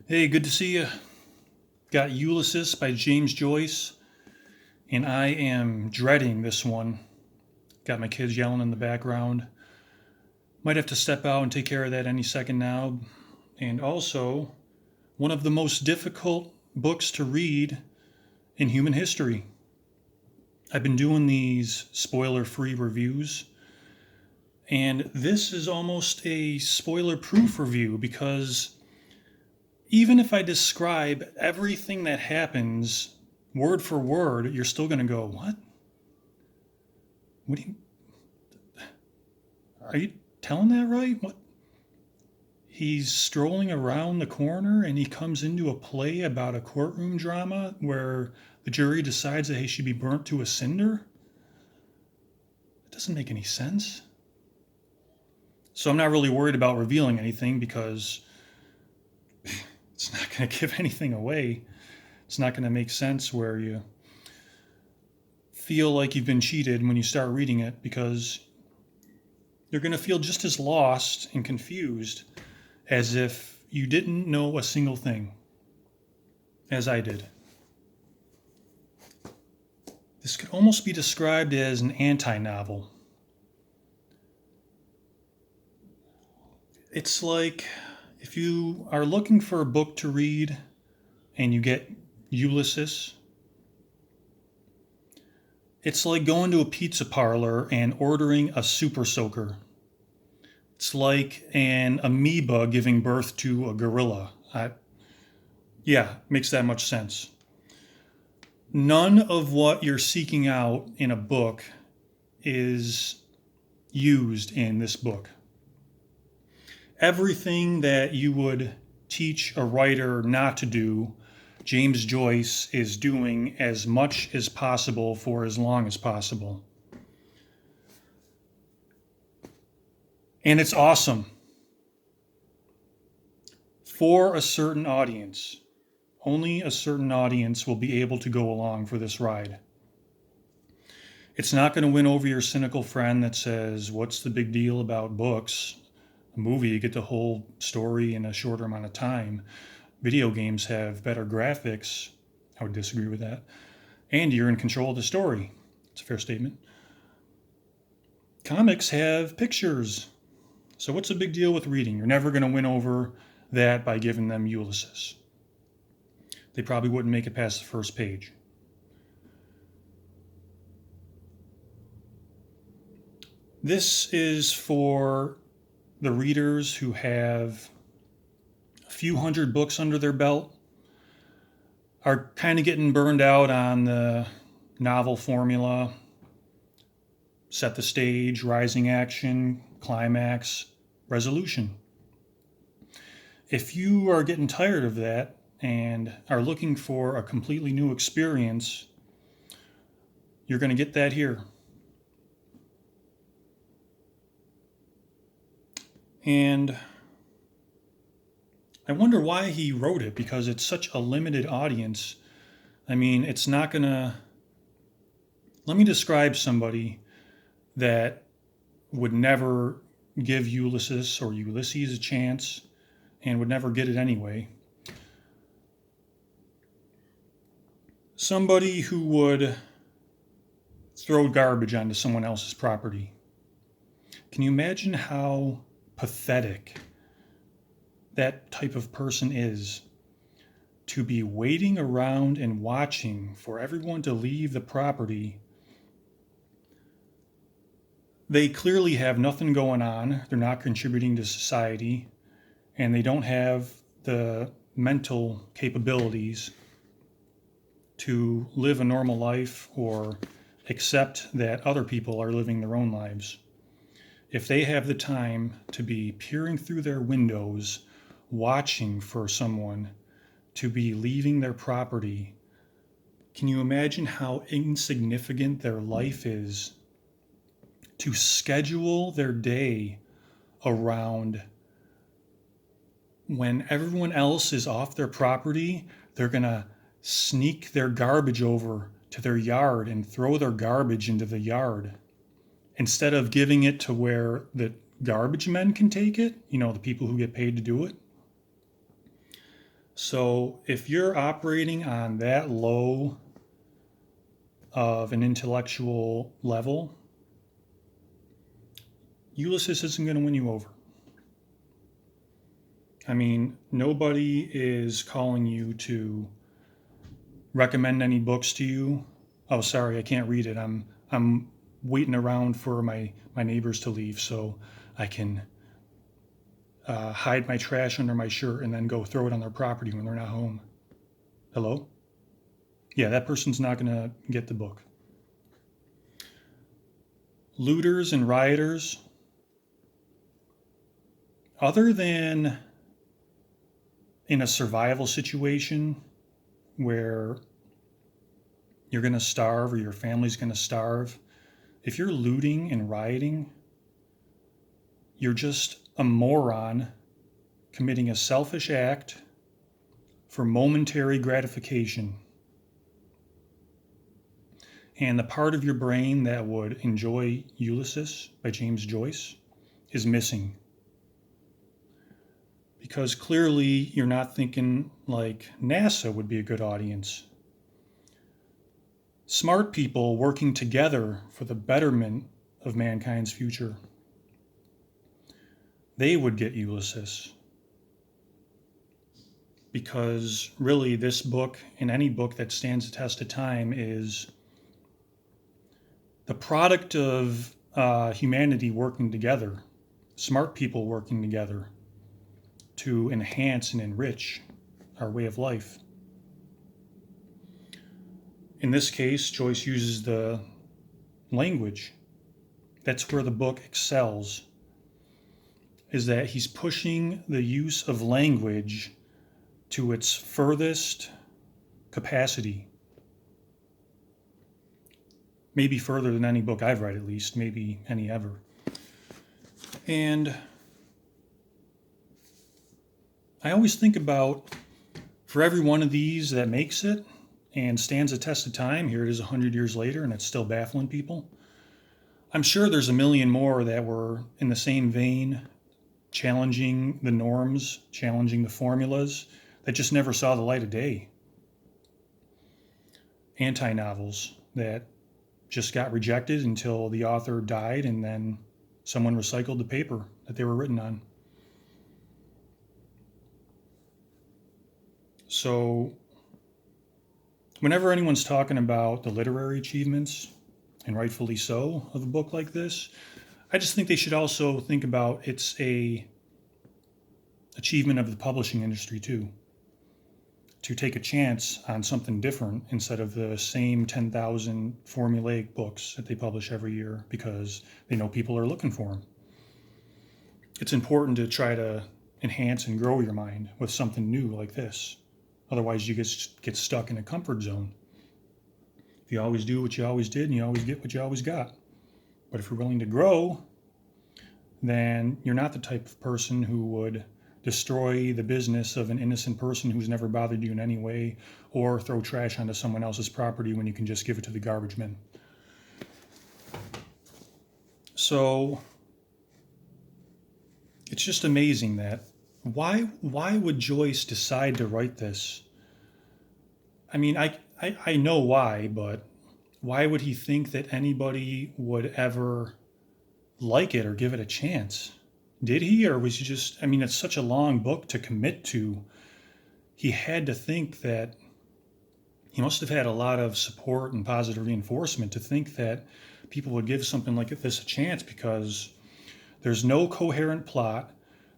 Hey, good to see you. Got Ulysses by James Joyce, and I am dreading this one. Got my kids yelling in the background. Might have to step out and take care of that any second now. And also, one of the most difficult books to read in human history. I've been doing these spoiler free reviews, and this is almost a spoiler proof review because even if I describe everything that happens word for word, you're still going to go, "What? What do you, are you telling that right? What?" He's strolling around the corner and he comes into a play about a courtroom drama where the jury decides that he should be burnt to a cinder? It doesn't make any sense. So I'm not really worried about revealing anything because it's not going to give anything away. It's not going to make sense where you feel like you've been cheated when you start reading it because you're going to feel just as lost and confused as if you didn't know a single thing, as I did. This could almost be described as an anti novel. It's like if you are looking for a book to read and you get Ulysses, it's like going to a pizza parlor and ordering a super soaker. It's like an amoeba giving birth to a gorilla. Yeah, makes that much sense. None of what you're seeking out in a book is used in this book. Everything that you would teach a writer not to do, James Joyce is doing as much as possible for as long as possible. And it's awesome for a certain audience. Only a certain audience will be able to go along for this ride. It's not going to win over your cynical friend that says, "What's the big deal about books? A movie, you get the whole story in a shorter amount of time. Video games have better graphics." I would disagree with that. And you're in control of the story. It's a fair statement. Comics have pictures. So what's the big deal with reading? You're never going to win over that by giving them Ulysses. They probably wouldn't make it past the first page. This is for the readers who have a few hundred books under their belt, are kind of getting burned out on the novel formula, set the stage, rising action, climax, resolution. If you are getting tired of that and are looking for a completely new experience, you're going to get that here. And I wonder why he wrote it because it's such a limited audience. I mean, it's not going to. Let me describe somebody that would never give Ulysses or Ulysses a chance and would never get it anyway. Somebody who would throw garbage onto someone else's property. Can you imagine how pathetic that type of person is? To be waiting around and watching for everyone to leave the property. They clearly have nothing going on. They're not contributing to society, and they don't have the mental capabilities to live a normal life or accept that other people are living their own lives. If they have the time to be peering through their windows, watching for someone to be leaving their property, can you imagine how insignificant their life is to schedule their day around when everyone else is off their property? They're going to sneak their garbage over to their yard and throw their garbage into the yard instead of giving it to where the garbage men can take it, the people who get paid to do it. So if you're operating on that low of an intellectual level, Ulysses isn't going to win you over. I mean, nobody is calling you to recommend any books to you. Oh, sorry, I can't read it. I'm waiting around for my neighbors to leave so I can hide my trash under my shirt and then go throw it on their property when they're not home. Hello? Yeah, that person's not going to get the book. Looters and rioters, other than in a survival situation where you're going to starve or your family's going to starve, if you're looting and rioting, you're just a moron committing a selfish act for momentary gratification. And the part of your brain that would enjoy Ulysses by James Joyce is missing. Because clearly you're not thinking like NASA would be a good audience. Smart people working together for the betterment of mankind's future. They would get Ulysses. Because really this book and any book that stands the test of time is the product of humanity working together, smart people working together to enhance and enrich our way of life. In this case, Joyce uses the language. That's where the book excels, is that he's pushing the use of language to its furthest capacity. Maybe further than any book I've read, at least, maybe any ever. And I always think about, for every one of these that makes it and stands the test of time, here it is 100 years later and it's still baffling people. I'm sure there's a million more that were in the same vein, challenging the norms, challenging the formulas, that just never saw the light of day. Anti-novels that just got rejected until the author died and then someone recycled the paper that they were written on. So whenever anyone's talking about the literary achievements, and rightfully so, of a book like this, I just think they should also think about it's a achievement of the publishing industry too, to take a chance on something different instead of the same 10,000 formulaic books that they publish every year because they know people are looking for them. It's important to try to enhance and grow your mind with something new like this. Otherwise, you get stuck in a comfort zone. If you always do what you always did, and you always get what you always got. But if you're willing to grow, then you're not the type of person who would destroy the business of an innocent person who's never bothered you in any way, or throw trash onto someone else's property when you can just give it to the garbage men. So it's just amazing that why would Joyce decide to write this? I mean, I know why, but why would he think that anybody would ever like it or give it a chance? Did he, or was he just, I mean, it's such a long book to commit to. He had to think that he must have had a lot of support and positive reinforcement to think that people would give something like this a chance, because there's no coherent plot.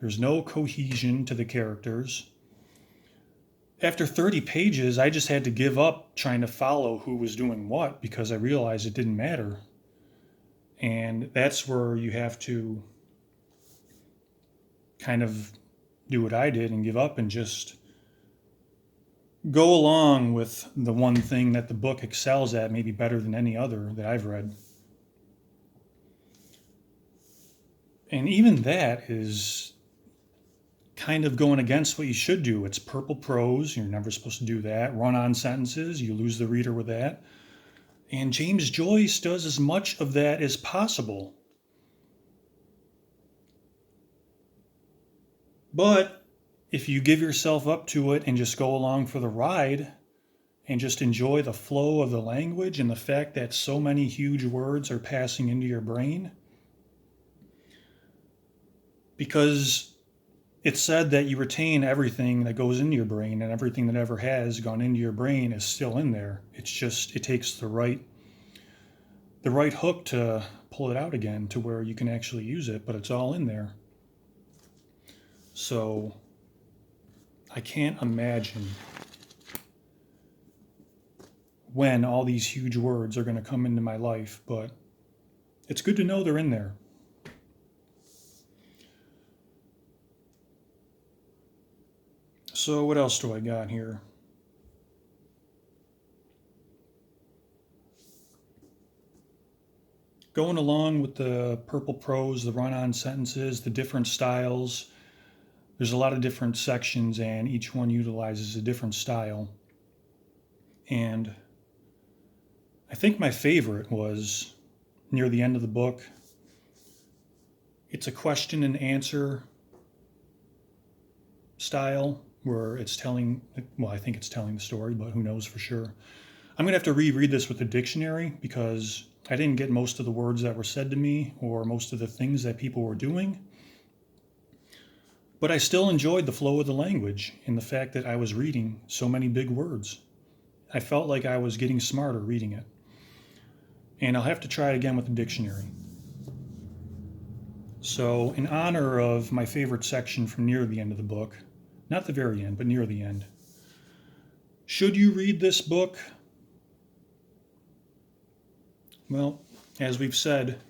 There's no cohesion to the characters. After 30 pages, I just had to give up trying to follow who was doing what because I realized it didn't matter. And that's where you have to kind of do what I did and give up and just go along with the one thing that the book excels at, maybe better than any other that I've read. And even that is kind of going against what you should do. It's purple prose. You're never supposed to do that. Run-on sentences. You lose the reader with that. And James Joyce does as much of that as possible. But if you give yourself up to it and just go along for the ride and just enjoy the flow of the language and the fact that so many huge words are passing into your brain, because it's said that you retain everything that goes into your brain, and everything that ever has gone into your brain is still in there. It's just, it takes the right hook to pull it out again to where you can actually use it, but it's all in there. So I can't imagine when all these huge words are going to come into my life, but it's good to know they're in there. So what else do I got here? Going along with the purple prose, the run-on sentences, the different styles, there's a lot of different sections and each one utilizes a different style. And I think my favorite was near the end of the book. It's a question and answer style where it's telling, well, I think it's telling the story, but who knows for sure. I'm going to have to reread this with the dictionary because I didn't get most of the words that were said to me or most of the things that people were doing. But I still enjoyed the flow of the language and the fact that I was reading so many big words. I felt like I was getting smarter reading it. And I'll have to try it again with the dictionary. So, in honor of my favorite section from near the end of the book, not the very end, but near the end, should you read this book? Well, as we've said,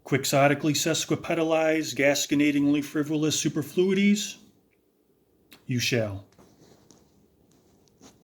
quixotically sesquipedalized, gasconatingly frivolous superfluities, you shall.